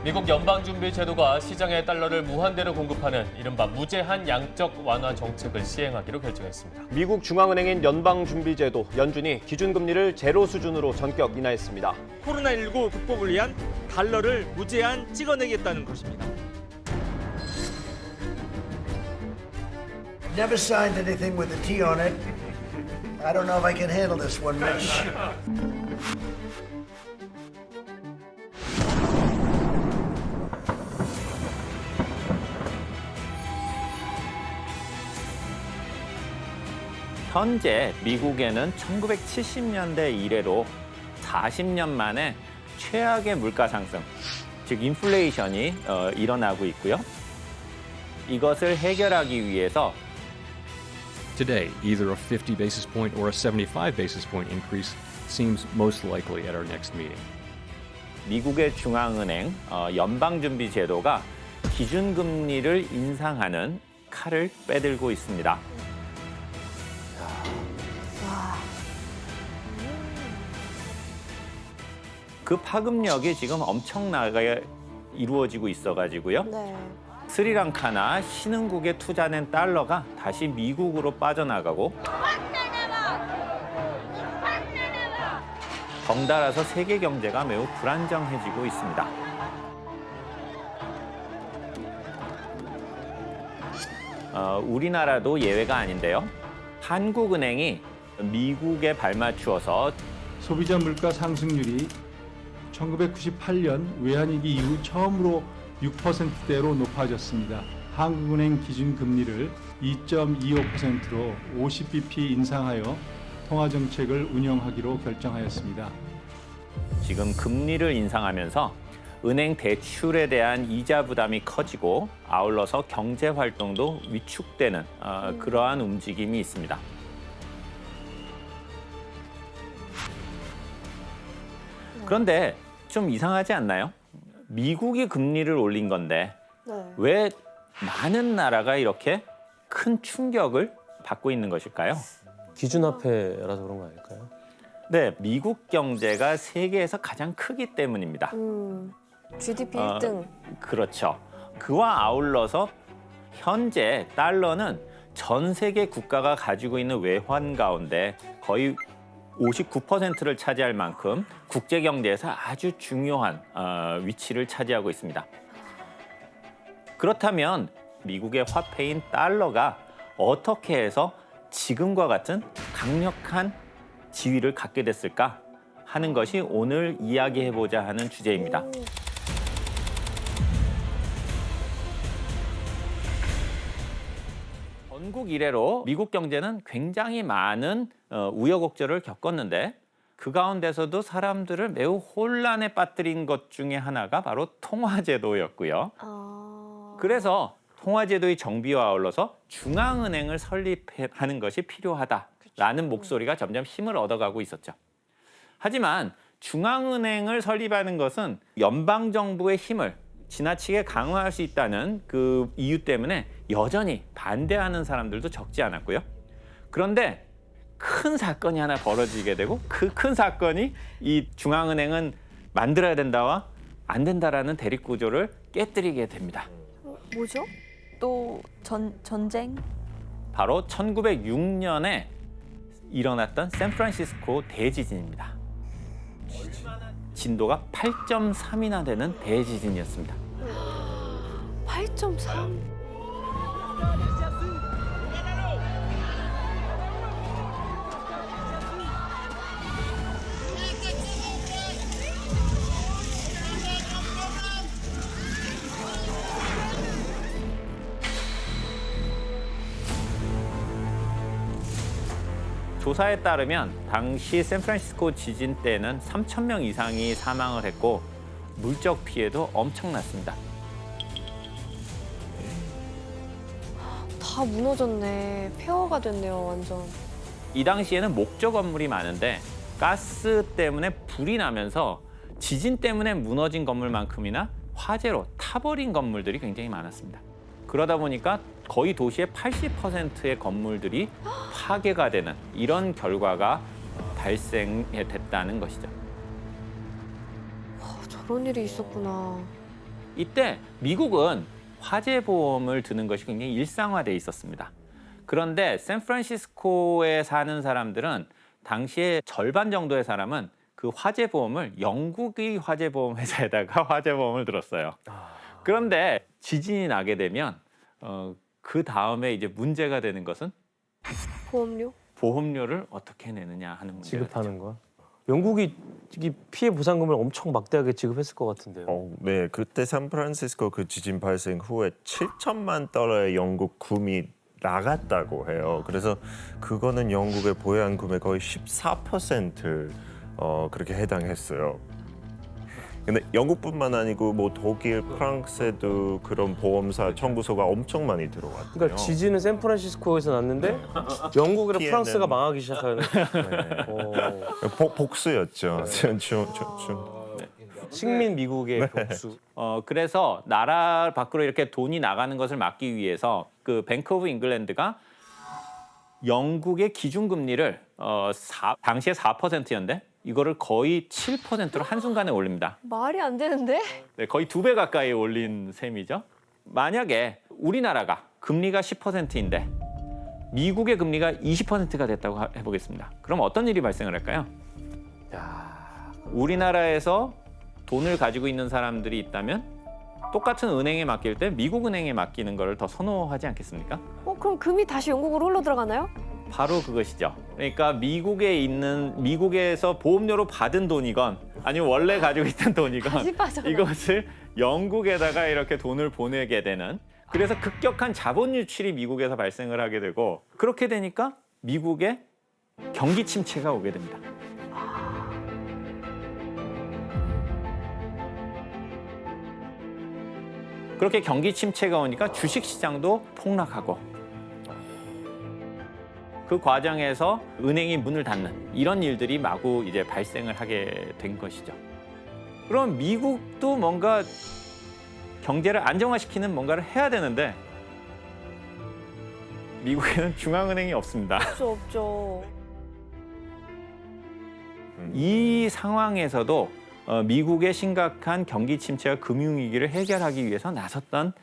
미국 연방준비제도가 시장에 달러를 무한대로 공급하는 이른바 무제한 양적 완화 정책을 시행하기로 결정했습니다. 미국 중앙은행인 연방준비제도 연준이 기준금리를 제로 수준으로 전격 인하했습니다. 코로나19 극복을 위한 달러를 무제한 찍어내겠다는 것입니다. Never signed anything with a T on it. I don't know if I can handle this one, Mitch. 현재 미국에는 1970년대 이래로 40년 만에 최악의 물가 상승, 즉 인플레이션이 일어나고 있고요. 이것을 해결하기 위해서 Today, either a 50 basis point or a 75 basis point increase seems most likely at our next meeting. 미국의 중앙은행 연방준비제도가 기준금리를 인상하는 칼을 빼들고 있습니다. 그 파급력이 지금 엄청나게 이루어지고 있어가지고요. 네. 스리랑카나 신흥국에 투자된 달러가 다시 미국으로 빠져나가고 덩달아서 세계 경제가 매우 불안정해지고 있습니다. 우리나라도 예외가 아닌데요. 한국은행이 미국에 발맞추어서 소비자 물가 상승률이 1998년 외환위기 이후 처음으로 6%대로 높아졌습니다. 한국은행 기준금리를 2.25%로 50bp 인상하여 통화정책을 운영하기로 결정하였습니다. 지금 금리를 인상하면서 은행 대출에 대한 이자 부담이 커지고 아울러서 경제 활동도 위축되는 그러한 움직임이 있습니다. 그런데 좀 이상하지 않나요? 미국이 금리를 올린 건데 네. 왜 많은 나라가 이렇게 큰 충격을 받고 있는 것일까요? 기준화폐라서 그런 거 아닐까요? 네, 미국 경제가 세계에서 가장 크기 때문입니다. GDP 1등. 그렇죠. 그와 아울러서 현재 달러는 전 세계 국가가 가지고 있는 외환 가운데 거의 59%를 차지할 만큼 국제 경제에서 아주 중요한 위치를 차지하고 있습니다. 그렇다면 미국의 화폐인 달러가 어떻게 해서 지금과 같은 강력한 지위를 갖게 됐을까 하는 것이 오늘 이야기해보자 하는 주제입니다. 건국 이래로 미국 경제는 굉장히 많은 우여곡절을 겪었는데 그 가운데서도 사람들을 매우 혼란에 빠뜨린 것 중에 하나가 바로 통화제도였고요. 그래서 통화제도의 정비와 아울러서 중앙은행을 설립하는 것이 필요하다라는 목소리가 점점 힘을 얻어가고 있었죠. 하지만 중앙은행을 설립하는 것은 연방정부의 힘을 지나치게 강화할 수 있다는 그 이유 때문에 여전히 반대하는 사람들도 적지 않았고요. 그런데 큰 사건이 하나 벌어지게 되고 그 큰 사건이 이 중앙은행은 만들어야 된다와 안 된다라는 대립구조를 깨뜨리게 됩니다. 뭐죠? 또 전쟁? 바로 1906년에 일어났던 샌프란시스코 대지진입니다. 진도가 8.3이나 되는 대지진이었습니다. 8.3? 조사에 따르면 당시 샌프란시스코 지진 때는 3,000명 이상이 사망을 했고 물적 피해도 엄청났습니다. 다 무너졌네. 폐허가 됐네요, 완전. 이 당시에는 목조 건물이 많은데 가스 때문에 불이 나면서 지진 때문에 무너진 건물만큼이나 화재로 타버린 건물들이 굉장히 많았습니다. 그러다 보니까 거의 도시의 80%의 건물들이 파괴가 되는 이런 결과가 발생됐다는 것이죠. 저런 일이 있었구나. 이때 미국은 화재 보험을 드는 것이 굉장히 일상화돼 있었습니다. 그런데 샌프란시스코에 사는 사람들은 당시에 절반 정도의 사람은 그 화재 보험을 영국의 화재 보험 회사에다가 화재 보험을 들었어요. 그런데 지진이 나게 되면 그 다음에 이제 문제가 되는 것은 보험료? 보험료를 어떻게 내느냐 하는 문제가 지급하는 되죠. 거야? 영국이 이 피해 보상금을 엄청 막대하게 지급했을 것 같은데요. 네, 그때 샌프란시스코 그 지진 발생 후에 7천만 달러의 영국 금이 나갔다고 해요. 그래서 그거는 영국의 보양금의 거의 14% 그렇게 해당했어요. 근데 영국뿐만 아니고 뭐 독일, 프랑스에도 그런 보험사 청구서가 엄청 많이 들어왔대요. 그러니까 지진은 샌프란시스코에서 났는데 영국이랑 피해는- 프랑스가 망하기 시작하는. 복수였죠. 식민 미국의 복수. 그래서 나라 밖으로 이렇게 돈이 나가는 것을 막기 위해서 그 뱅크 오브 잉글랜드가 영국의 기준금리를 당시에 4%였는데 이거를 거의 7%로 한순간에 올립니다. 말이 안 되는데? 네, 거의 2배 가까이 올린 셈이죠. 만약에 우리나라가 금리가 10%인데 미국의 금리가 20%가 됐다고 해보겠습니다. 그럼 어떤 일이 발생을 할까요? 우리나라에서 돈을 가지고 있는 사람들이 있다면 똑같은 은행에 맡길 때 미국 은행에 맡기는 걸 더 선호하지 않겠습니까? 그럼 금이 다시 영국으로 흘러 들어가나요? 바로 그것이죠. 그러니까 미국에서 보험료로 받은 돈이건 아니면 원래 가지고 있던 돈이건 다시 빠져나. 이것을 영국에다가 이렇게 돈을 보내게 되는, 그래서 급격한 자본 유출이 미국에서 발생을 하게 되고, 그렇게 되니까 미국에 경기 침체가 오게 됩니다. 그렇게 경기 침체가 오니까 주식 시장도 폭락하고, 그 과정에서 은행이 문을 닫는 이런 일들이 마구 이제 발생을 하게 된 것이죠. 그럼 미국도 뭔가 경제를 안정화시키는 뭔가를 해야 되는데 미국에는 중앙은행이 없습니다. 없죠. 이 상황에서도 미국의 심각한 경기 침체와 금융위기를 해결하기 위해서 나섰던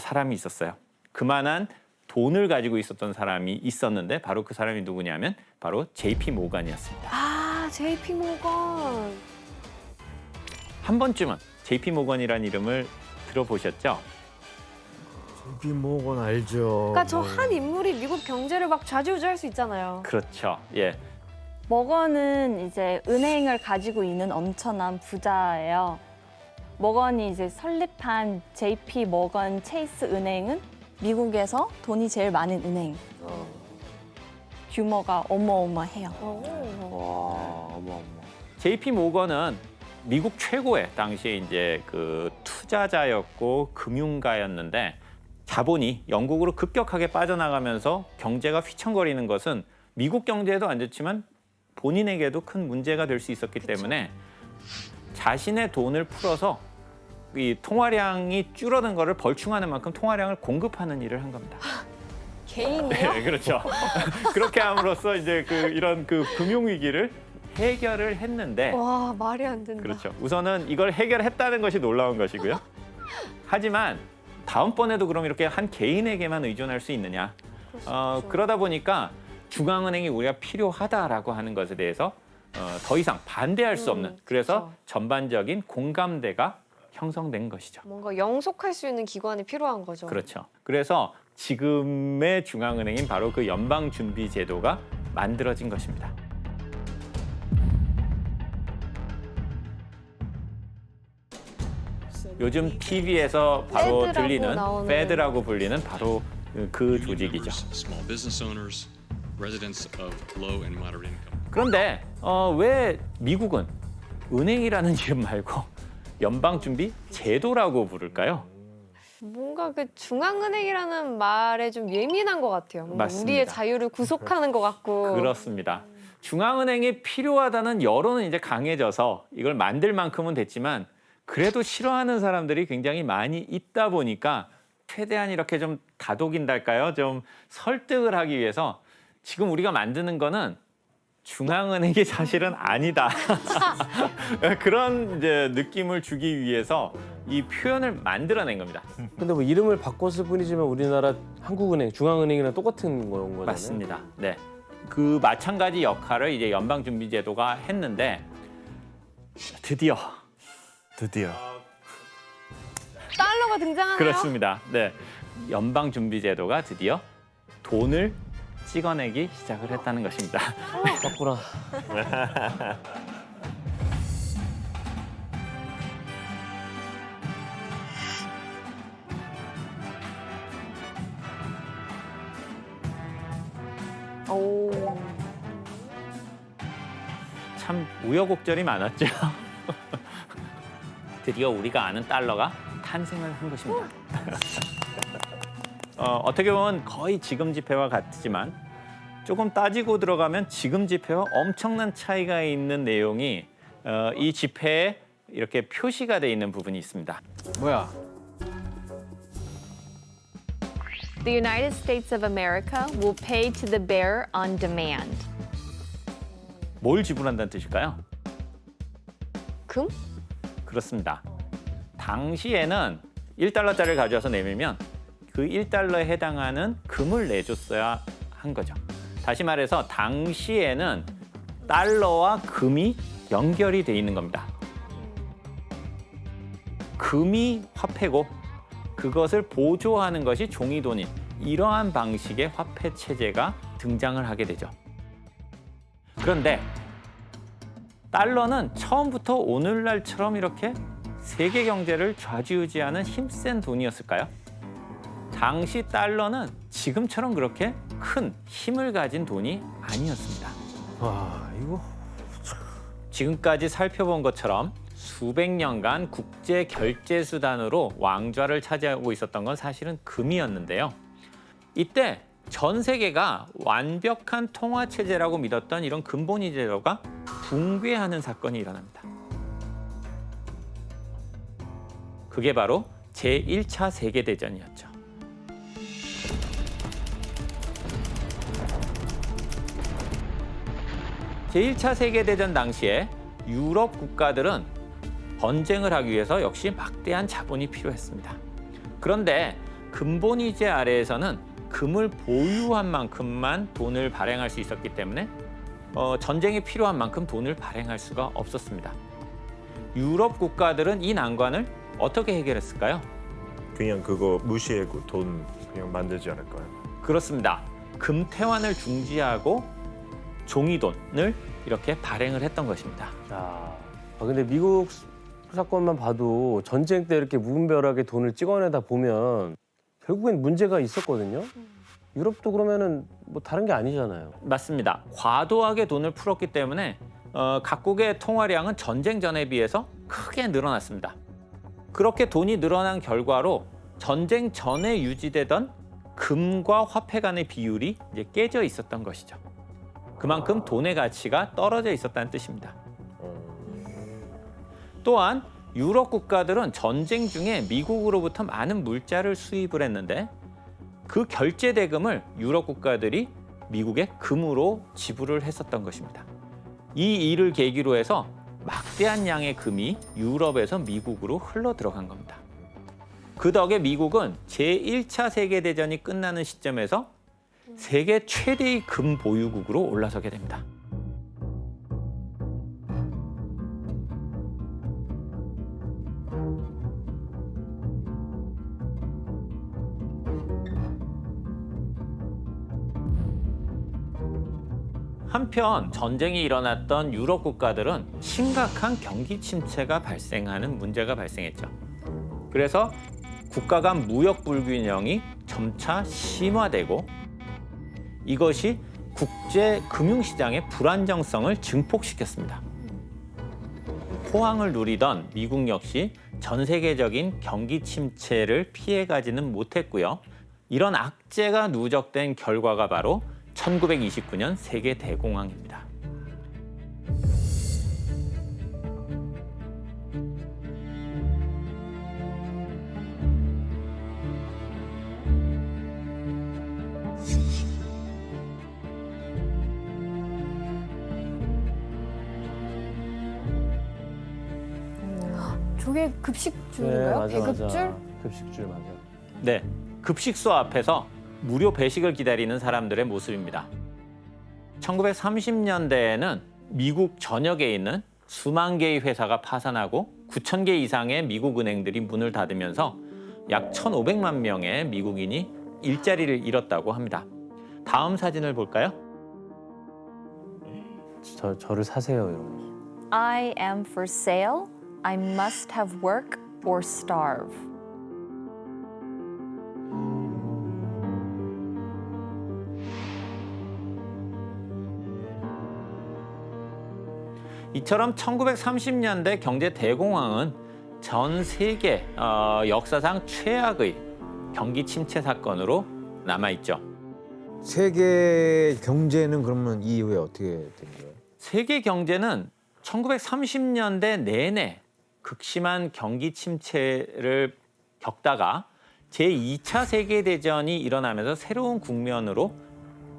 사람이 있었어요. 그만한 돈을 가지고 있었던 사람이 있었는데 바로 그 사람이 누구냐면 바로 JP 모건이었습니다. JP 모건. 한 번쯤은 JP 모건이라는 이름을 들어보셨죠? JP 모건 알죠. 그러니까 저 한 인물이 미국 경제를 막 좌지우지할 수 있잖아요. 그렇죠. 예. 머건은 이제 은행을 가지고 있는 엄청난 부자예요. 머건이 이제 설립한 JP 모건 체이스 은행은 미국에서 돈이 제일 많은 은행. 규모가 어마어마해요. JP 모건은 미국 최고의 당시에 이제 그 투자자였고 금융가였는데, 자본이 영국으로 급격하게 빠져나가면서 경제가 휘청거리는 것은 미국 경제에도 안 좋지만 본인에게도 큰 문제가 될 수 있었기 때문에 자신의 돈을 풀어서 이 통화량이 줄어든 거를 벌충하는 만큼 통화량을 공급하는 일을 한 겁니다. 개인이요? 네, 그렇죠. 그렇게 함으로써 이제 이런 금융 위기를 해결을 했는데, 와, 말이 안 된다. 그렇죠. 우선은 이걸 해결했다는 것이 놀라운 것이고요. 하지만 다음번에도 그럼 이렇게 한 개인에게만 의존할 수 있느냐? 그러다 보니까 중앙은행이 우리가 필요하다라고 하는 것에 대해서 더 이상 반대할 수 없는, 그래서 그렇죠. 전반적인 공감대가 형성된 것이죠. 뭔가 영속할 수 있는 기관이 필요한 거죠. 그렇죠. 그래서 지금의 중앙은행인 바로 그 연방준비제도가 만들어진 것입니다. 요즘 TV에서 바로 페드라고 들리는 나오는. 페드라고 불리는 바로 그 조직이죠. Small business owners, residents of low and moderate income. 그런데 왜 미국은 은행이라는 이름 말고 연방준비제도라고 부를까요? 뭔가 그 중앙은행이라는 말에 좀 예민한 것 같아요. 뭔가 맞습니다. 우리의 자유를 구속하는 것 같고. 그렇습니다. 중앙은행이 필요하다는 여론은 이제 강해져서 이걸 만들 만큼은 됐지만, 그래도 싫어하는 사람들이 굉장히 많이 있다 보니까 최대한 이렇게 좀 다독인달까요? 좀 설득을 하기 위해서 지금 우리가 만드는 거는 중앙은행이 사실은 아니다. 그런 이제 느낌을 주기 위해서 이 표현을 만들어낸 겁니다. 근데 뭐 이름을 바꿨을 뿐이지만 우리나라 한국은행, 중앙은행이랑 똑같은 거잖아요. 맞습니다. 네. 그 마찬가지 역할을 이제 연방준비제도가 했는데 드디어 달러가 등장하나요? 그렇습니다. 네. 연방준비제도가 드디어 돈을 찍어내기 시작을 했다는 것입니다. 맞구나. 오. 참 우여곡절이 많았죠. 드디어 우리가 아는 달러가 탄생을 한 것입니다. 어떻게 보면 거의 지금 지폐와 같지만 조금 따지고 들어가면 지금 지폐와 엄청난 차이가 있는 내용이 이 지폐에 이렇게 표시가 돼 있는 부분이 있습니다. 뭐야? The United States of America will pay to the bearer on demand. 뭘 지불한다는 뜻일까요? 금? 그렇습니다. 당시에는 1달러짜리를 가져와서 내밀면 그 1달러에 해당하는 금을 내줬어야 한 거죠. 다시 말해서 당시에는 달러와 금이 연결이 돼 있는 겁니다. 금이 화폐고 그것을 보조하는 것이 종이돈인 이러한 방식의 화폐 체제가 등장을 하게 되죠. 그런데 달러는 처음부터 오늘날처럼 이렇게 세계 경제를 좌지우지하는 힘센 돈이었을까요? 당시 달러는 지금처럼 그렇게 큰 힘을 가진 돈이 아니었습니다. 와, 이거 지금까지 살펴본 것처럼 수백 년간 국제 결제 수단으로 왕좌를 차지하고 있었던 건 사실은 금이었는데요. 이때 전 세계가 완벽한 통화 체제라고 믿었던 이런 금본위 제도가 붕괴하는 사건이 일어납니다. 그게 바로 제1차 세계대전이었죠. 제1차 세계대전 당시에 유럽 국가들은 전쟁을 하기 위해서 역시 막대한 자본이 필요했습니다. 그런데 금본위제 아래에서는 금을 보유한 만큼만 돈을 발행할 수 있었기 때문에 전쟁이 필요한 만큼 돈을 발행할 수가 없었습니다. 유럽 국가들은 이 난관을 어떻게 해결했을까요? 그냥 그거 무시하고 돈 그냥 만들지 않을까요? 그렇습니다. 금태환을 중지하고 종이돈을 이렇게 발행을 했던 것입니다. 야, 근데 미국 사건만 봐도 전쟁 때 이렇게 무분별하게 돈을 찍어내다 보면 결국엔 문제가 있었거든요. 유럽도 그러면은 뭐 다른 게 아니잖아요. 맞습니다. 과도하게 돈을 풀었기 때문에 각국의 통화량은 전쟁 전에 비해서 크게 늘어났습니다. 그렇게 돈이 늘어난 결과로 전쟁 전에 유지되던 금과 화폐 간의 비율이 이제 깨져 있었던 것이죠. 그만큼 돈의 가치가 떨어져 있었다는 뜻입니다. 또한 유럽 국가들은 전쟁 중에 미국으로부터 많은 물자를 수입을 했는데 그 결제 대금을 유럽 국가들이 미국에 금으로 지불을 했었던 것입니다. 이 일을 계기로 해서 막대한 양의 금이 유럽에서 미국으로 흘러 들어간 겁니다. 그 덕에 미국은 제1차 세계대전이 끝나는 시점에서 세계 최대의 금 보유국으로 올라서게 됩니다. 한편 전쟁이 일어났던 유럽 국가들은 심각한 경기 침체가 발생하는 문제가 발생했죠. 그래서 국가 간 무역 불균형이 점차 심화되고 이것이 국제 금융시장의 불안정성을 증폭시켰습니다. 호황을 누리던 미국 역시 전 세계적인 경기 침체를 피해가지는 못했고요. 이런 악재가 누적된 결과가 바로 1929년 세계 대공황입니다. 저게 급식줄인가요? 배급줄? 급식줄 맞아. 네, 급식소 앞에서 무료 배식을 기다리는 사람들의 모습입니다. 1930년대에는 미국 전역에 있는 수만 개의 회사가 파산하고 9천 개 이상의 미국 은행들이 문을 닫으면서 약 1,500만 명의 미국인이 일자리를 잃었다고 합니다. 다음 사진을 볼까요? 저를 사세요, 이런. I am for sale. I must have work or starve. 이처럼 1930년대 경제 대공황은 전 세계 역사상 최악의 경기 침체 사건으로 남아있죠. 세계 경제는 그러면 이후에 어떻게 된 거예요? 세계 경제는 1930년대 내내 극심한 경기 침체를 겪다가 제2차 세계대전이 일어나면서 새로운 국면으로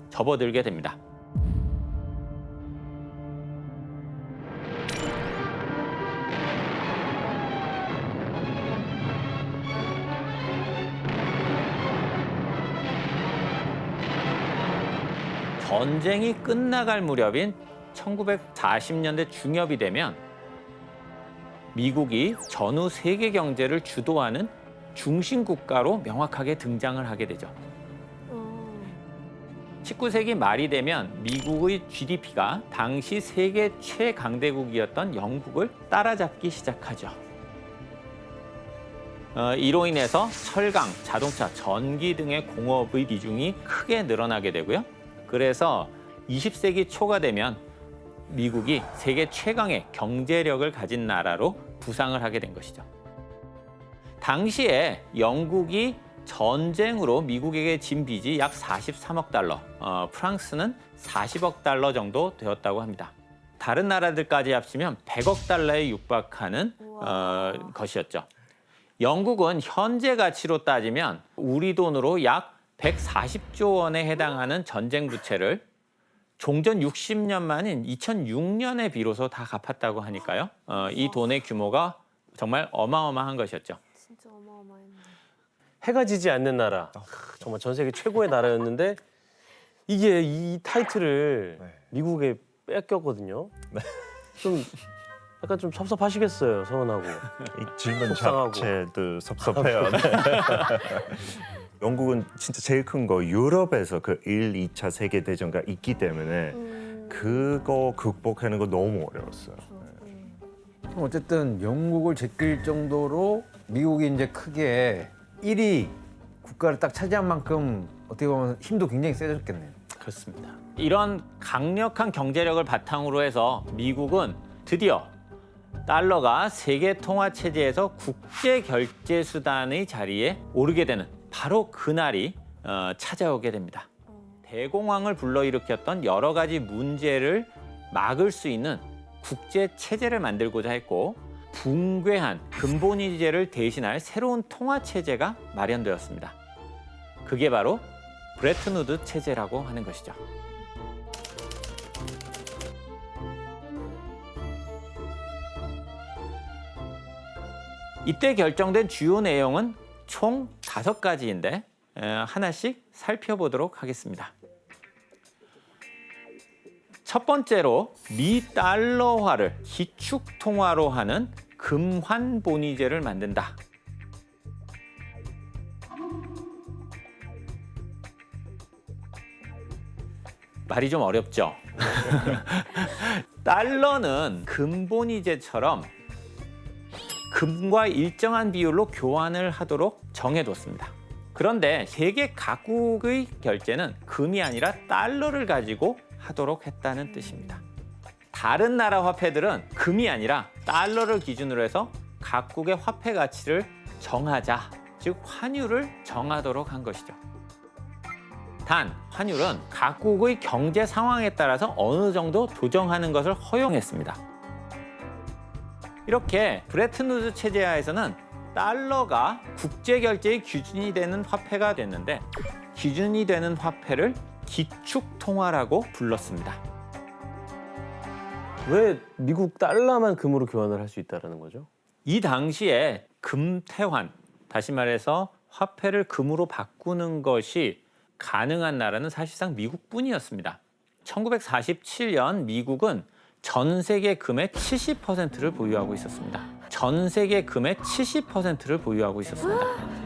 접어들게 됩니다. 전쟁이 끝나갈 무렵인 1940년대 중엽이 되면 미국이 전후 세계 경제를 주도하는 중심 국가로 명확하게 등장을 하게 되죠. 19세기 말이 되면 미국의 GDP가 당시 세계 최강대국이었던 영국을 따라잡기 시작하죠. 이로 인해서 철강, 자동차, 전기 등의 공업의 비중이 크게 늘어나게 되고요. 그래서 20세기 초가 되면 미국이 세계 최강의 경제력을 가진 나라로 부상을 하게 된 것이죠. 당시에 영국이 전쟁으로 미국에게 진 빚이 약 43억 달러, 프랑스는 40억 달러 정도 되었다고 합니다. 다른 나라들까지 합치면 100억 달러에 육박하는 것이었죠. 영국은 현재 가치로 따지면 우리 돈으로 약 140조 원에 해당하는 전쟁 부채를 종전 60년 만인 2006년에 비로소 다 갚았다고 하니까요. 이 돈의 규모가 정말 어마어마한 것이었죠. 진짜 어마어마했네. 해가 지지 않는 나라. 정말 전 세계 최고의 나라였는데 이게 이 타이틀을 미국에 뺏겼거든요. 좀 약간 좀 섭섭하시겠어요, 서운하고. 이 질문 속상하고. 자체도 섭섭해요. 영국은 진짜 제일 큰 거 유럽에서 그 1, 2차 세계대전가 있기 때문에 그거 극복하는 거 너무 어려웠어요. 어쨌든 영국을 제낄 정도로 미국이 이제 크게 1위 국가를 딱 차지한 만큼 어떻게 보면 힘도 굉장히 세졌겠네요. 그렇습니다. 이런 강력한 경제력을 바탕으로 해서 미국은 드디어 달러가 세계 통화 체제에서 국제 결제 수단의 자리에 오르게 되는 바로 그날이 찾아오게 됩니다. 대공황을 불러일으켰던 여러 가지 문제를 막을 수 있는 국제 체제를 만들고자 했고 붕괴한 근본위제를 대신할 새로운 통화 체제가 마련되었습니다. 그게 바로 브레튼 우드 체제라고 하는 것이죠. 이때 결정된 주요 내용은 총 5가지인데 하나씩 살펴보도록 하겠습니다. 첫 번째로 미달러화를 기축통화로 하는 금환본위제를 만든다. 말이 좀 어렵죠? 달러는 근본위제처럼 금과 일정한 비율로 교환을 하도록 정해뒀습니다. 그런데 세계 각국의 결제는 금이 아니라 달러를 가지고 하도록 했다는 뜻입니다. 다른 나라 화폐들은 금이 아니라 달러를 기준으로 해서 각국의 화폐 가치를 정하자, 즉 환율을 정하도록 한 것이죠. 단, 환율은 각국의 경제 상황에 따라서 어느 정도 조정하는 것을 허용했습니다. 이렇게 브레튼 우드 체제 하에서는 달러가 국제 결제의 기준이 되는 화폐가 됐는데 기준이 되는 화폐를 기축통화라고 불렀습니다. 왜 미국 달러만 금으로 교환을 할 수 있다는 거죠? 이 당시에 금태환, 다시 말해서 화폐를 금으로 바꾸는 것이 가능한 나라는 사실상 미국뿐이었습니다. 1947년 미국은 전 세계 금의 70%를 보유하고 있었습니다. 전 세계 금의 70%를 보유하고 있었습니다.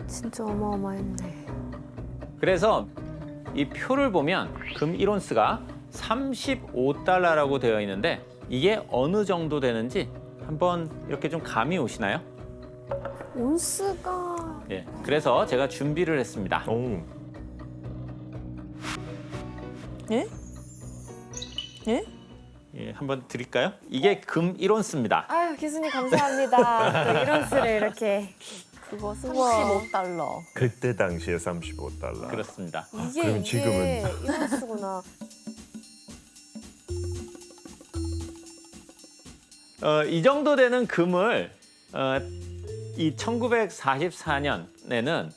진짜 어마어마했네. 그래서 이 표를 보면 금 1온스가 35달러라고 되어 있는데 이게 어느 정도 되는지 한번 이렇게 좀 감이 오시나요? 온스가... 예, 그래서 제가 준비를 했습니다. 예? 예? 예, 한번 드릴까요? 이게 금 1온스입니다. 아유, 교수님 감사합니다. 또 이런 수를 이렇게. 그거 35달러. 그때 당시에 35달러. 그렇습니다. 이게 그럼 지금은 이런 수구나. 이 정도 되는 금을 이 1944년에는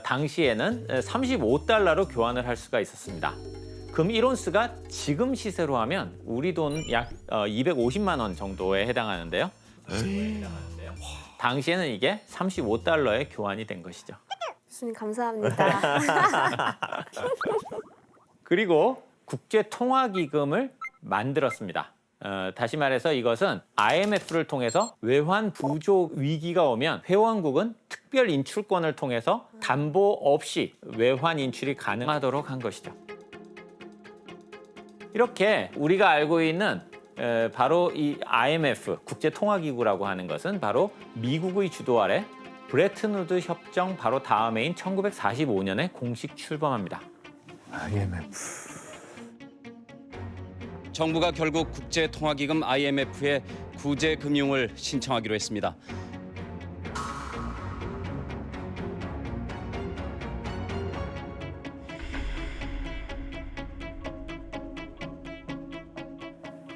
당시에는 35달러로 교환을 할 수가 있었습니다. 금 1온스가 지금 시세로 하면 우리 돈 약 250만 원 정도에 해당하는데요. 당시에는 이게 35달러에 교환이 된 것이죠. 교수님 감사합니다. 그리고 국제통화기금을 만들었습니다. 다시 말해서 이것은 IMF를 통해서 외환 부족 위기가 오면 회원국은 특별 인출권을 통해서 담보 없이 외환 인출이 가능하도록 한 것이죠. 이렇게 우리가 알고 있는 바로 이 IMF, 국제통화기구라고 하는 것은 바로 미국의 주도 아래 브레튼 우드 협정 바로 다음해인 1945년에 공식 출범합니다. IMF. 정부가 결국 국제통화기금 IMF에 구제 금융을 신청하기로 했습니다.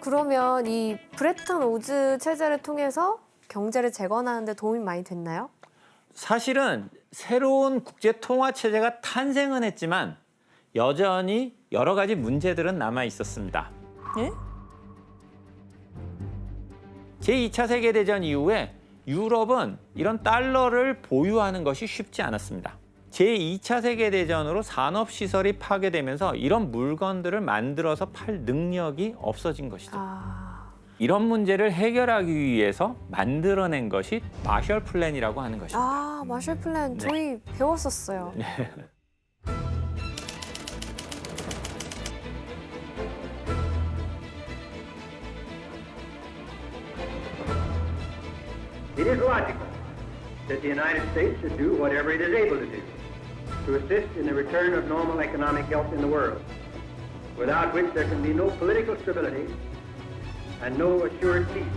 그러면 이 브레튼 우즈 체제를 통해서 경제를 재건하는 데 도움이 많이 됐나요? 사실은 새로운 국제통화 체제가 탄생은 했지만 여전히 여러 가지 문제들은 남아 있었습니다. 예? 제2차 세계대전 이후에 유럽은 이런 달러를 보유하는 것이 쉽지 않았습니다. 제2차 세계대전으로 산업시설이 파괴되면서 이런 물건들을 만들어서 팔 능력이 없어진 것이죠. 이런 문제를 해결하기 위해서 만들어낸 것이 마셜 플랜이라고 하는 것입니다. 아, 마셜 플랜 저희 배웠었어요. It is logical that the United States should do whatever it is able to do to assist in the return of normal economic health in the world, without which there can be no political stability and no assured peace.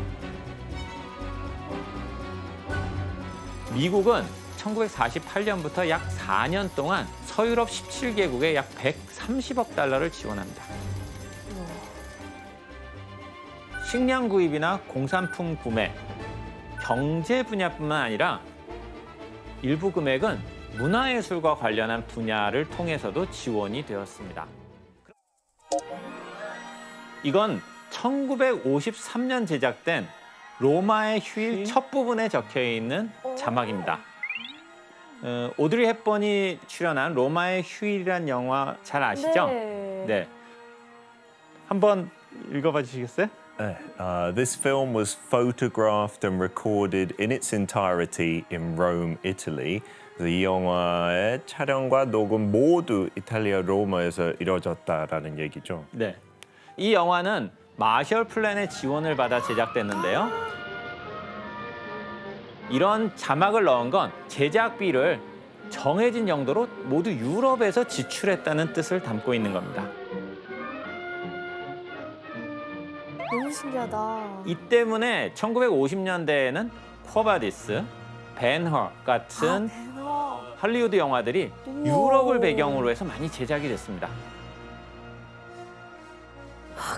미국은 1948년부터 약 4년 동안 서유럽 17개국에 약 130억 달러를 지원합니다. 식량 구입이나 공산품 구매, 경제 분야뿐만 아니라 일부 금액은 문화예술과 관련한 분야를 통해서도 지원이 되었습니다. 이건 1953년 제작된 로마의 휴일 첫 부분에 적혀있는 자막입니다. 오드리 헵번이 출연한 로마의 휴일이란 영화 잘 아시죠? 네. 한번 읽어봐 주시겠어요? This film was photographed and recorded in its entirety in Rome, Italy. 이 영화의 촬영과 녹음 모두 이탈리아 로마에서 이루어졌다라는 얘기죠. 네. 이 영화는 마셜 플랜의 지원을 받아 제작됐는데요. 이런 자막을 넣은 건 제작비를 정해진 정도로 모두 유럽에서 지출했다는 뜻을 담고 있는 겁니다. 너무 신기하다. 이 때문에 1950년대에는 쿼바디스, 벤허 같은 할리우드 영화들이 유럽을 배경으로 해서 많이 제작이 됐습니다.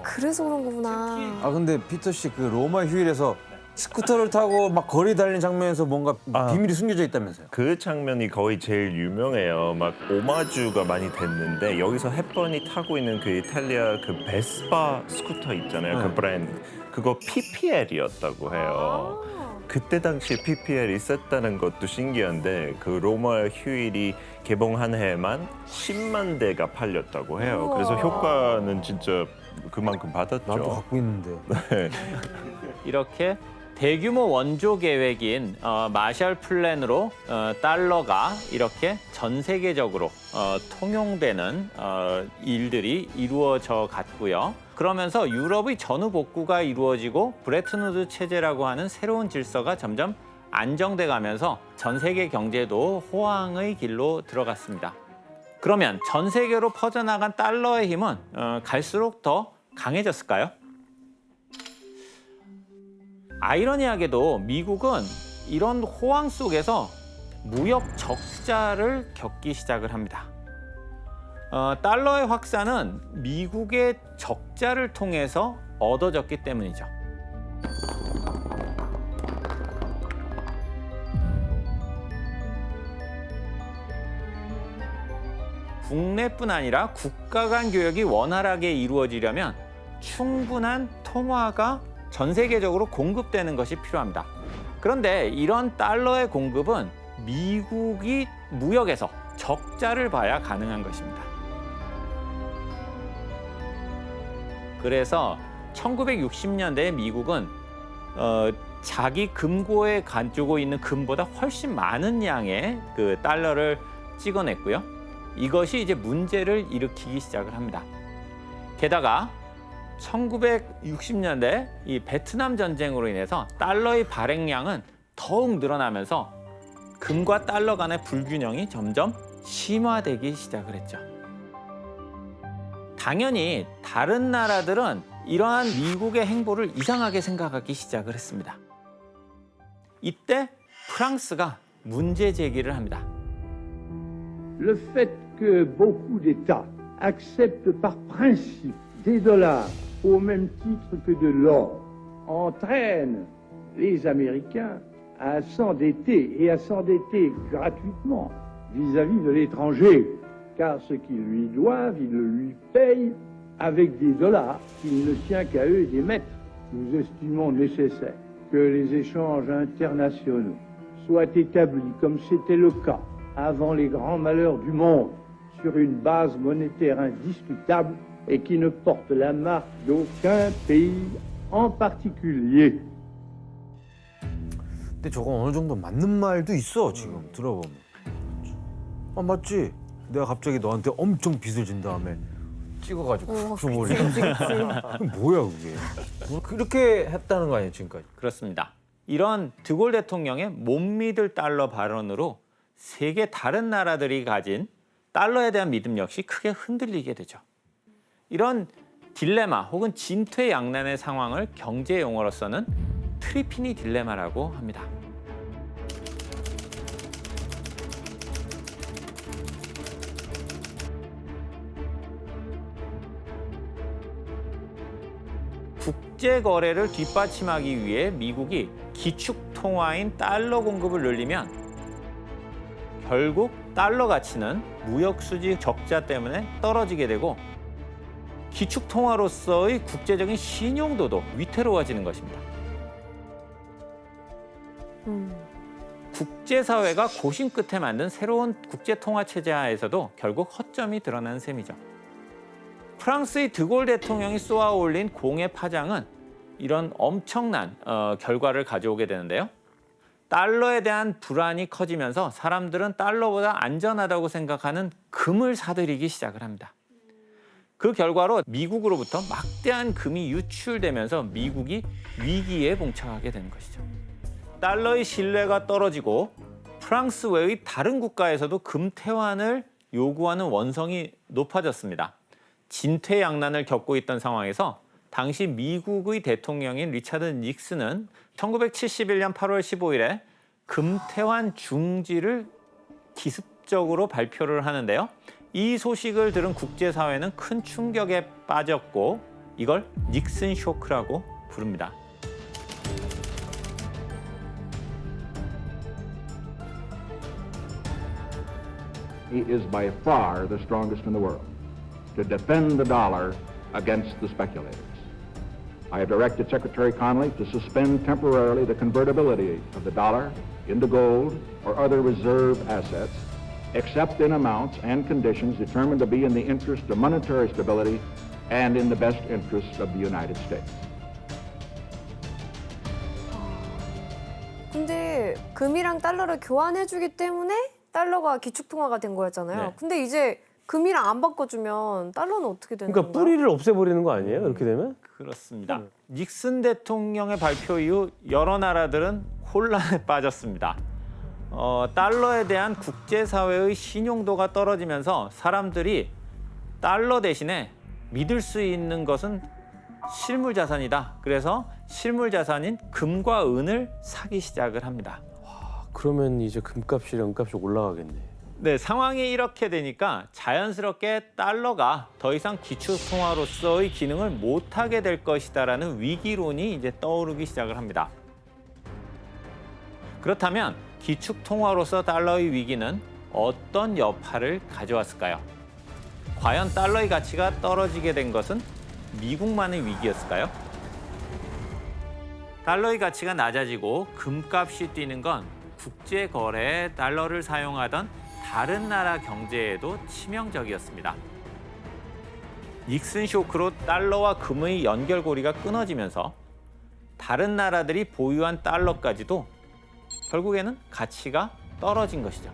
그 그래서 그런 거구나. 아 근데 피터 씨 그 로마 휴일에서 스쿠터를 타고 막 거리 달리는 장면에서 뭔가 비밀이 숨겨져 있다면서요? 그 장면이 거의 제일 유명해요. 막 오마주가 많이 됐는데 여기서 헵번이 타고 있는 그 이탈리아 그 베스파 스쿠터 있잖아요. 그 브랜드. 그거 PPL이었다고 해요. 그때 당시에 PPL 있었다는 것도 신기한데 그 로마 휴일이 개봉한 해에만 10만 대가 팔렸다고 해요. 그래서 효과는 진짜 그만큼 받았죠. 나도 갖고 있는데. 네. 이렇게 대규모 원조 계획인 마셜 플랜으로 달러가 이렇게 전 세계적으로 통용되는 일들이 이루어져 갔고요. 그러면서 유럽의 전후 복구가 이루어지고 브레튼 우드 체제라고 하는 새로운 질서가 점점 안정돼 가면서 전 세계 경제도 호황의 길로 들어갔습니다. 그러면 전 세계로 퍼져나간 달러의 힘은 갈수록 더 강해졌을까요? 아이러니하게도 미국은 이런 호황 속에서 무역 적자를 겪기 시작을 합니다. 달러의 확산은 미국의 적자를 통해서 얻어졌기 때문이죠. 국내뿐 아니라 국가 간 교역이 원활하게 이루어지려면 충분한 통화가 전 세계적으로 공급되는 것이 필요합니다. 그런데 이런 달러의 공급은 미국이 무역에서 적자를 봐야 가능한 것입니다. 그래서 1960년대에 미국은 자기 금고에 가지고 있는 금보다 훨씬 많은 양의 그 달러를 찍어냈고요. 이것이 이제 문제를 일으키기 시작을 합니다. 게다가 1960년대 이 베트남 전쟁으로 인해서 달러의 발행량은 더욱 늘어나면서 금과 달러 간의 불균형이 점점 심화되기 시작을 했죠. 당연히 다른 나라들은 이러한 미국의 행보를 이상하게 생각하기 시작을 했습니다. 이때 프랑스가 문제 제기를 합니다. Le fait que beaucoup d'États acceptent par principe des dollars au même titre que de l'or entraîne les Américains à s'endetter et à s'endetter gratuitement vis-à-vis de l'étranger, car ce qu'ils lui doivent, ils le lui payent avec des dollars qu'il ne tient qu'à eux d'émettre. Nous estimons nécessaire que les échanges internationaux soient établis comme c'était le cas avant les grands malheurs du monde, sur une base monétaire indiscutable et qui ne porte la marque d'aucun pays en particulier. 근데 저거 어느 정도 맞는 말도 있어 지금 들어보면. 아 맞지? 내가 갑자기 너한테 엄청 빚을 진 다음에 찍어가지고 줘버리고. 뭐야 그게? 그렇게 했다는 거 아니에요 지금까지? 그렇습니다. 이런 드골 대통령의 못 믿을 달러 발언으로 세계 다른 나라들이 가진 달러에 대한 믿음 역시 크게 흔들리게 되죠. 이런 딜레마 혹은 진퇴양난의 상황을 경제 용어로서는 트리피니 딜레마라고 합니다. 국제 거래를 뒷받침하기 위해 미국이 기축 통화인 달러 공급을 늘리면 결국 달러 가치는 무역 수지 적자 때문에 떨어지게 되고 기축 통화로서의 국제적인 신용도도 위태로워지는 것입니다. 국제사회가 고심 끝에 만든 새로운 국제통화 체제 하에서도 결국 허점이 드러나는 셈이죠. 프랑스의 드골 대통령이 쏘아 올린 공의 파장은 이런 엄청난 결과를 가져오게 되는데요. 달러에 대한 불안이 커지면서 사람들은 달러보다 안전하다고 생각하는 금을 사들이기 시작을 합니다. 그 결과로 미국으로부터 막대한 금이 유출되면서 미국이 위기에 봉착하게 되는 것이죠. 달러의 신뢰가 떨어지고 프랑스 외의 다른 국가에서도 금 퇴환을 요구하는 원성이 높아졌습니다. 진퇴양난을 겪고 있던 상황에서 당시 미국의 대통령인 리차드 닉슨은 1971년 8월 15일에 금 퇴환 중지를 기습적으로 발표를 하는데요. 이 소식을 들은 국제사회는 큰 충격에 빠졌고 이걸 닉슨 쇼크라고 부릅니다. He is by far the strongest in the world to defend the dollar against the speculators. I have directed Secretary Connally to suspend temporarily the convertibility of the dollar into gold or other reserve assets, except in amounts and conditions determined to be in the interest of monetary stability and in the best interest of the United States. 근데 금이랑 달러를 교환해주기 때문에 달러가 기축통화가 된 거였잖아요. 네. 근데 이제 금이랑 안 바꿔주면 달러는 어떻게 되는 그러니까 건가요? 뿌리를 없애버리는 거 아니에요? 이렇게 되면? 그렇습니다. 닉슨 대통령의 발표 이후 여러 나라들은 혼란에 빠졌습니다. 달러에 대한 국제사회의 신용도가 떨어지면서 사람들이 달러 대신에 믿을 수 있는 것은 실물 자산이다. 그래서 실물 자산인 금과 은을 사기 시작을 합니다. 그러면 이제 금값이랑 은값이 올라가겠네. 네, 상황이 이렇게 되니까 자연스럽게 달러가 더 이상 기축통화로서의 기능을 못하게 될 것이다라는 위기론이 이제 떠오르기 시작을 합니다. 그렇다면 기축통화로서 달러의 위기는 어떤 여파를 가져왔을까요? 과연 달러의 가치가 떨어지게 된 것은 미국만의 위기였을까요? 달러의 가치가 낮아지고 금값이 뛰는 건 국제거래에 달러를 사용하던 다른 나라 경제에도 치명적이었습니다. 닉슨 쇼크로 달러와 금의 연결고리가 끊어지면서 다른 나라들이 보유한 달러까지도 결국에는 가치가 떨어진 것이죠.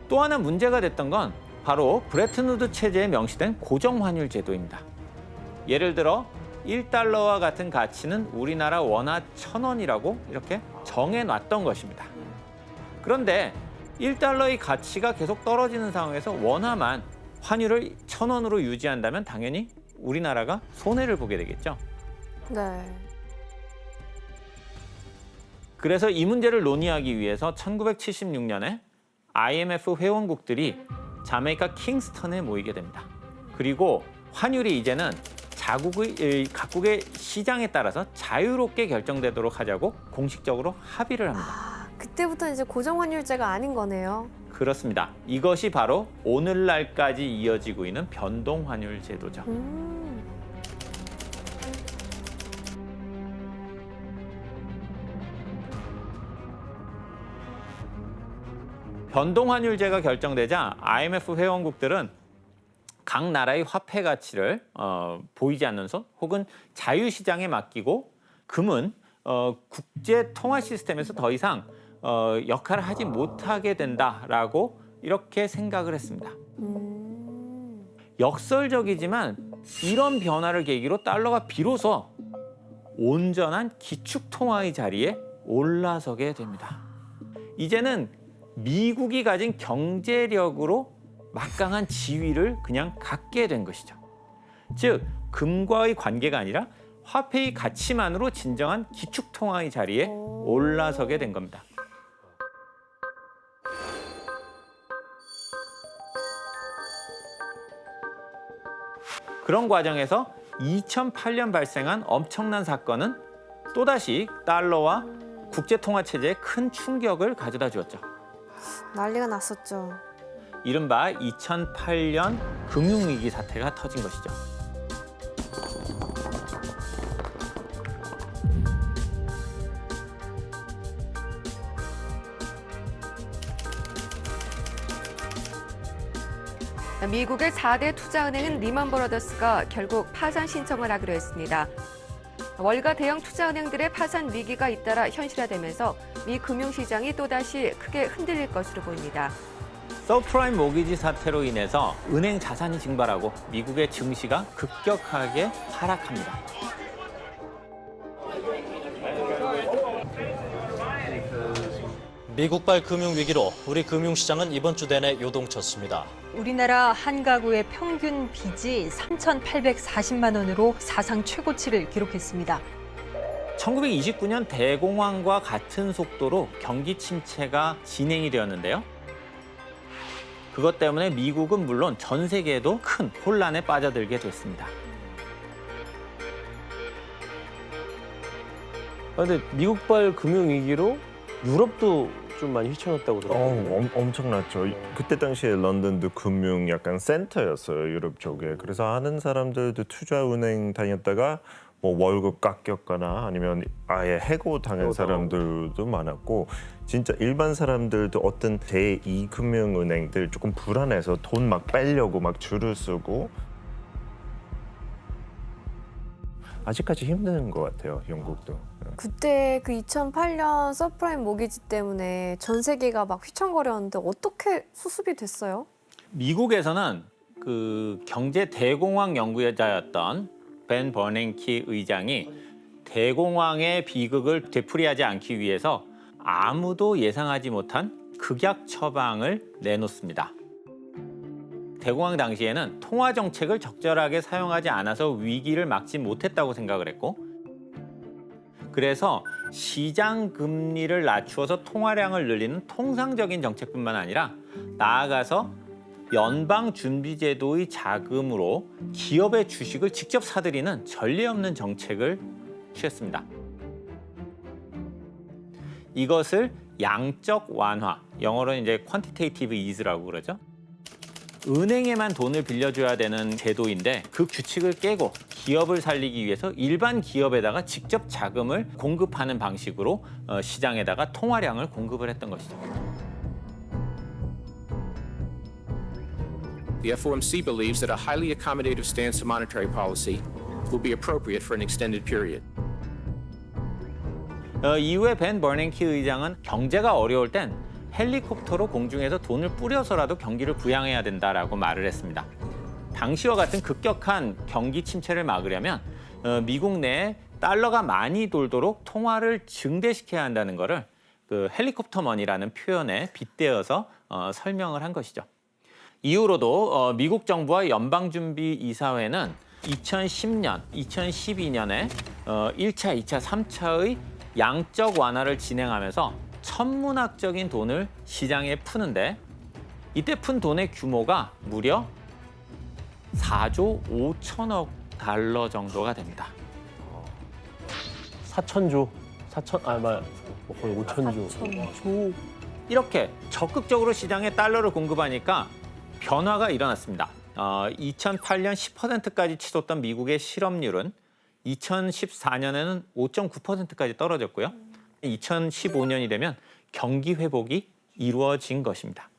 또 하나 문제가 됐던 건 바로 브레튼 우드 체제에 명시된 고정환율 제도입니다. 예를 들어 1달러와 같은 가치는 우리나라 원화 1,000원이라고 이렇게 정해놨던 것입니다. 그런데 1달러의 가치가 계속 떨어지는 상황에서 원화만 환율을 1,000원으로 유지한다면 당연히 우리나라가 손해를 보게 되겠죠. 네. 그래서 이 문제를 논의하기 위해서 1976년에 IMF 회원국들이 자메이카 킹스턴에 모이게 됩니다. 그리고 환율이 이제는 각국의 시장에 따라서 자유롭게 결정되도록 하자고 공식적으로 합의를 합니다. 그때부터 이제 고정환율제가 아닌 거네요. 그렇습니다. 이것이 바로 오늘날까지 이어지고 있는 변동환율 제도죠. 변동환율제가 결정되자 IMF 회원국들은 각 나라의 화폐 가치를 보이지 않는 손 혹은 자유시장에 맡기고 금은 국제 통화 시스템에서 더 이상 역할을 하지 못하게 된다라고 이렇게 생각을 했습니다. 역설적이지만 이런 변화를 계기로 달러가 비로소 온전한 기축통화의 자리에 올라서게 됩니다. 이제는 미국이 가진 경제력으로 막강한 지위를 그냥 갖게 된 것이죠. 즉, 금과의 관계가 아니라 화폐의 가치만으로 진정한 기축통화의 자리에 올라서게 된 겁니다. 그런 과정에서 2008년 발생한 엄청난 사건은 또다시 달러와 국제통화체제에 큰 충격을 가져다 주었죠. 난리가 났었죠. 이른바 2008년 금융위기 사태가 터진 것이죠. 미국의 4대 투자은행은 리먼 브러더스가 결국 파산 신청을 하기로 했습니다. 월가 대형 투자은행들의 파산 위기가 잇따라 현실화되면서 미 금융시장이 또다시 크게 흔들릴 것으로 보입니다. 서프라임 모기지 사태로 인해서 은행 자산이 증발하고 미국의 증시가 급격하게 하락합니다. 미국발 금융위기로 우리 금융시장은 이번 주 내내 요동쳤습니다. 우리나라 한 가구의 평균 빚이 3,840만 원으로 사상 최고치를 기록했습니다. 1929년 대공황과 같은 속도로 경기 침체가 진행이 되었는데요. 그것 때문에 미국은 물론 전 세계도 큰 혼란에 빠져들게 됐습니다. 근데 미국발 금융위기로 유럽도 좀 많이 휘청였다고 들었거든요. 엄청났죠. 그때 당시에 런던도 금융 약간 센터였어요, 유럽 쪽에. 그래서 아는 사람들도 투자은행 다녔다가 뭐 월급 깎였거나 아니면 아예 해고 당한 사람들도 많았고, 진짜 일반 사람들도 어떤 제2금융은행들 조금 불안해서 돈 막 빼려고 막 줄을 서고. 아직까지 힘든 것 같아요, 영국도. 그때 그 2008년 서프라임 모기지 때문에 전 세계가 막 휘청거렸는데 어떻게 수습이 됐어요? 미국에서는 그 경제 대공황 연구자였던 벤 버냉키 의장이 대공황의 비극을 되풀이하지 않기 위해서 아무도 예상하지 못한 극약 처방을 내놓습니다. 대공황 당시에는 통화 정책을 적절하게 사용하지 않아서 위기를 막지 못했다고 생각을 했고, 그래서 시장 금리를 낮추어서 통화량을 늘리는 통상적인 정책뿐만 아니라 나아가서 연방준비제도의 자금으로 기업의 주식을 직접 사들이는 전례 없는 정책을 취했습니다. 이것을 양적 완화, 영어로는 이제 quantitative ease라고 그러죠. 은행에만 돈을 빌려줘야 되는 제도인데 그 규칙을 깨고 기업을 살리기 위해서 일반 기업에다가 직접 자금을 공급하는 방식으로 시장에다가 통화량을 공급을 했던 것이죠. The FOMC believes that a highly accommodative stance of monetary policy will be appropriate for an extended period. 이후에 벤 버냉키 의장은 경제가 어려울 땐 헬리콥터로 공중에서 돈을 뿌려서라도 경기를 부양해야 된다라고 말을 했습니다. 당시와 같은 급격한 경기 침체를 막으려면 미국 내에 달러가 많이 돌도록 통화를 증대시켜야 한다는 것을 그 헬리콥터 머니라는 표현에 빗대어서 설명을 한 것이죠. 이후로도 미국 정부와 연방준비이사회는 2010년, 2012년에 1차, 2차, 3차의 양적 완화를 진행하면서 천문학적인 돈을 시장에 푸는데, 이때 푼 돈의 규모가 무려 4조 5천억 달러 정도가 됩니다. 4천조, 거의 5천조. 이렇게 적극적으로 시장에 달러를 공급하니까 변화가 일어났습니다. 2008년 10%까지 치솟던 미국의 실업률은 2014년에는 5.9%까지 떨어졌고요. 2015년이 되면 경기 회복이 이루어진 것입니다.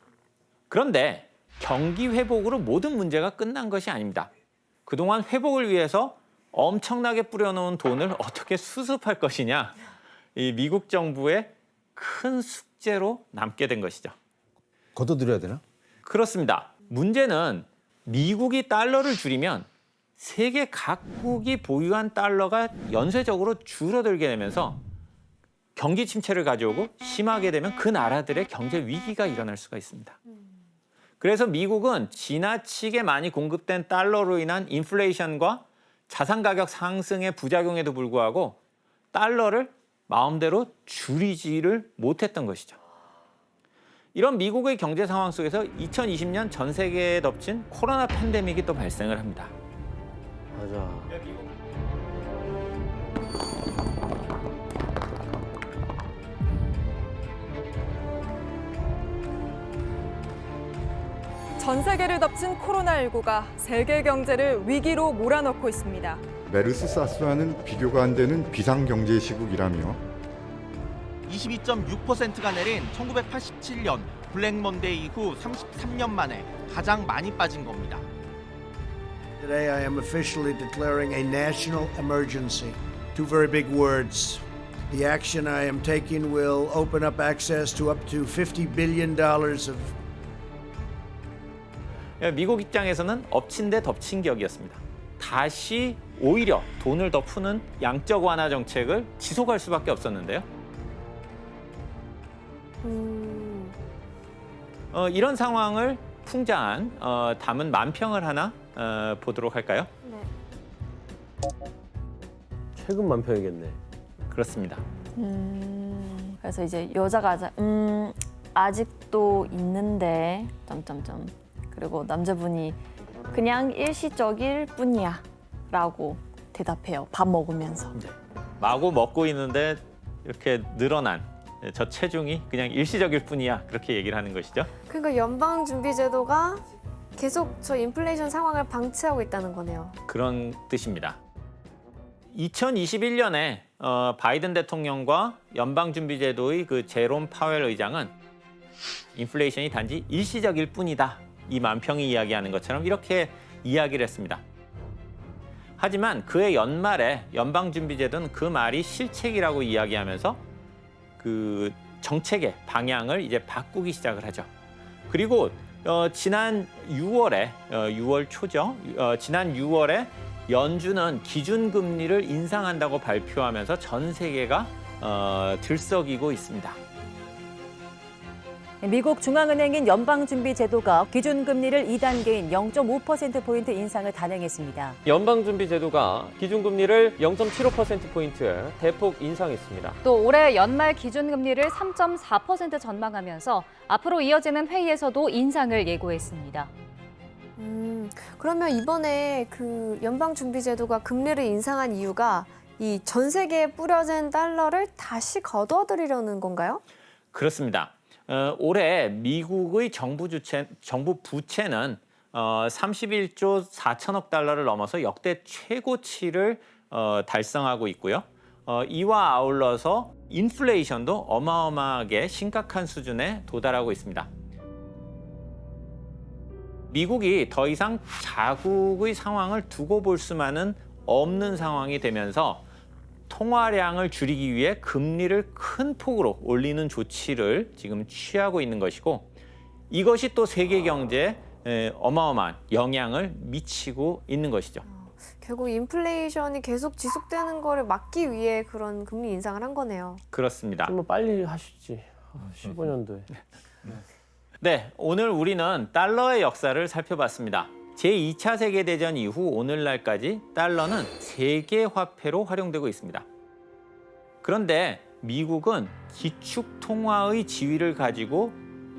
그런데 경기 회복으로 모든 문제가 끝난 것이 아닙니다. 그동안 회복을 위해서 엄청나게 뿌려놓은 돈을 어떻게 수습할 것이냐, 이 미국 정부의 큰 숙제로 남게 된 것이죠. 걷어들여야 되나? 그렇습니다. 문제는 미국이 달러를 줄이면 세계 각국이 보유한 달러가 연쇄적으로 줄어들게 되면서 경기 침체를 가져오고 심하게 되면 그 나라들의 경제 위기가 일어날 수가 있습니다. 그래서 미국은 지나치게 많이 공급된 달러로 인한 인플레이션과 자산 가격 상승의 부작용에도 불구하고 달러를 마음대로 줄이지를 못했던 것이죠. 이런 미국의 경제 상황 속에서 2020년 전 세계에 덮친 코로나 팬데믹이 또 발생을 합니다. 맞아. 전 세계를 덮친 코로나19가 세계 경제를 위기로 몰아넣고 있습니다. 메르스 사스와는 비교가 안 되는 비상경제 시국이라며 22.6%가 내린 1987년 블랙 먼데이 이후 33년 만에 가장 많이 빠진 겁니다. Today I am officially declaring a national emergency. Two very big words. The action I am taking will open up access to up to $50 billion of 미국 입장에서는 엎친 데 덮친 격이었습니다. 다시 오히려 돈을 더 푸는 양적 완화 정책을 지속할 수밖에 없었는데요. 이런 상황을 풍자한 담은 만평을 하나 보도록 할까요? 네. 최근 만평이겠네. 그렇습니다. 그래서 이제 여자가 아직도 있는데 그리고 남자분이 그냥 일시적일 뿐이야 라고 대답해요. 밥 먹으면서. 마구 먹고 있는데 이렇게 늘어난 저 체중이 그냥 일시적일 뿐이야. 그렇게 얘기를 하는 것이죠. 그러니까 연방준비제도가 계속 저 인플레이션 상황을 방치하고 있다는 거네요. 그런 뜻입니다. 2021년에 바이든 대통령과 연방준비제도의 그 제롬 파웰 의장은 인플레이션이 단지 일시적일 뿐이다. 이 만평이 이야기하는 것처럼 이렇게 이야기를 했습니다. 하지만 그해 연말에 연방준비제도는 그 말이 실책이라고 이야기하면서 그 정책의 방향을 이제 바꾸기 시작을 하죠. 그리고 지난 6월에 6월 초죠. 지난 6월에 연준은 기준금리를 인상한다고 발표하면서 전 세계가 들썩이고 있습니다. 미국 중앙은행인 연방준비제도가 기준금리를 2단계인 0.5%포인트 인상을 단행했습니다. 연방준비제도가 기준금리를 0.75%포인트 대폭 인상했습니다. 또 올해 연말 기준금리를 3.4% 전망하면서 앞으로 이어지는 회의에서도 인상을 예고했습니다. 그러면 이번에 그 연방준비제도가 금리를 인상한 이유가 이 전 세계에 뿌려진 달러를 다시 거둬들이려는 건가요? 그렇습니다. 올해 미국의 정부 부채는 31조 4천억 달러를 넘어서 역대 최고치를 달성하고 있고요. 이와 아울러서 인플레이션도 어마어마하게 심각한 수준에 도달하고 있습니다. 미국이 더 이상 자국의 상황을 두고 볼 수만은 없는 상황이 되면서 통화량을 줄이기 위해 금리를 큰 폭으로 올리는 조치를 지금 취하고 있는 것이고 이것이 또 세계 경제에 어마어마한 영향을 미치고 있는 것이죠. 결국 인플레이션이 계속 지속되는 거를 막기 위해 그런 금리 인상을 한 거네요. 그렇습니다. 좀 빨리 하시지. 15년도에. 네, 오늘 우리는 달러의 역사를 살펴봤습니다. 제2차 세계대전 이후 오늘날까지 달러는 세계 화폐로 활용되고 있습니다. 그런데 미국은 기축 통화의 지위를 가지고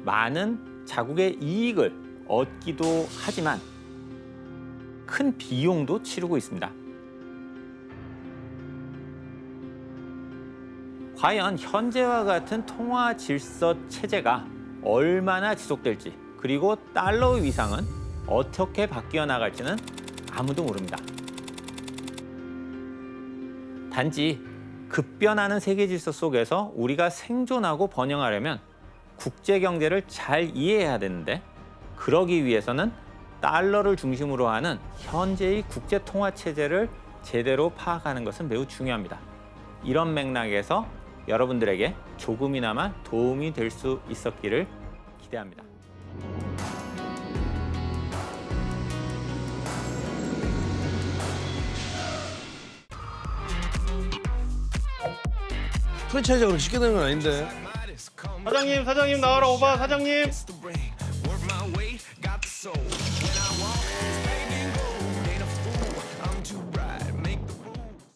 많은 자국의 이익을 얻기도 하지만 큰 비용도 치르고 있습니다. 과연 현재와 같은 통화 질서 체제가 얼마나 지속될지 그리고 달러의 위상은 어떻게 바뀌어 나갈지는 아무도 모릅니다. 단지 급변하는 세계 질서 속에서 우리가 생존하고 번영하려면 국제 경제를 잘 이해해야 되는데 그러기 위해서는 달러를 중심으로 하는 현재의 국제 통화 체제를 제대로 파악하는 것은 매우 중요합니다. 이런 맥락에서 여러분들에게 조금이나마 도움이 될 수 있었기를 기대합니다. 프랜차이즈가 그렇게 쉽게 되는 건 아닌데. 사장님 나와라 오바 사장님.